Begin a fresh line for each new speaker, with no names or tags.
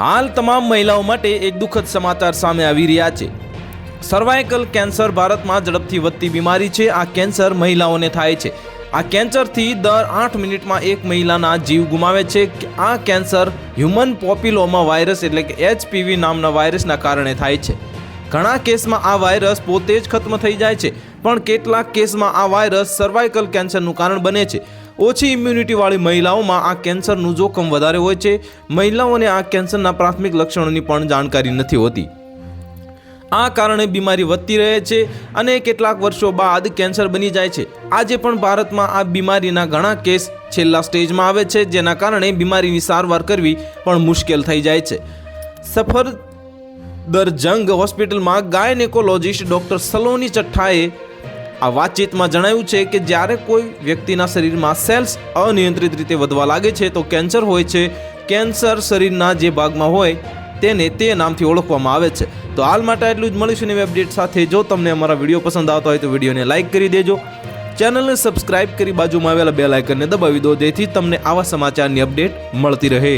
હાલ તમામ મહિલાઓ માટે એક દુઃખદ સમાચાર સામે આવી રહ્યા છે। સર્વાઇકલ કેન્સર ભારતમાં ઝડપથી વધતી બીમારી છે। આ કેન્સર મહિલાઓને થાય છે। આ કેન્સરથી દર 8 મિનિટમાં એક મહિલાના જીવ ગુમાવે છે। આ કેન્સર હ્યુમન પોપ્યુલોમા વાયરસ એટલે કે HPV નામના વાયરસના કારણે થાય છે। ઘણા કેસમાં આ વાયરસ પોતે જ ખત્મ થઈ જાય છે, પણ કેટલાક કેસમાં આ વાયરસ સર્વાઇકલ કેન્સરનું કારણ બને છે। ઓછી ઇમ્યુનિટીવાળી મહિલાઓમાં આ કેન્સરનું જોખમ વધારે હોય છે। મહિલાઓને આ કેન્સરના પ્રાથમિક લક્ષણોની પણ જાણકારી નથી હોતી। આ કારણે બીમારી વધતી રહે છે અને કેટલાક વર્ષો બાદ કેન્સર બની જાય છે। આજે પણ ભારતમાં આ બીમારીના ઘણા કેસ છેલ્લા સ્ટેજમાં આવે છે, જેના કારણે બીમારીની સારવાર કરવી પણ મુશ્કેલ થઈ જાય છે। સફદરજંગ હોસ્પિટલમાં ગાયનેકોલોજિસ્ટ ડોક્ટર સલોની ચઠ્ઠાએ આ વાતચીતમાં જણાવ્યું છે કે જ્યારે કોઈ વ્યક્તિના શરીરમાં સેલ્સ અનિયંત્રિત રીતે વધવા લાગે છે તો કેન્સર હોય છે। કેન્સર શરીરના જે ભાગમાં હોય તેને તે નામથી ઓળખવામાં આવે છે। તો હાલ માટે એટલું જ। મળીશું નવી અપડેટ સાથે। જો તમને અમારા વિડીયો પસંદ આવતો હોય તો વિડીયોને લાઇક કરી દેજો, ચેનલને સબસ્ક્રાઇબ કરી બાજુમાં આવેલા બેલ આઇકનને દબાવી દો, જેથી તમને આવા સમાચારની અપડેટ મળતી રહે।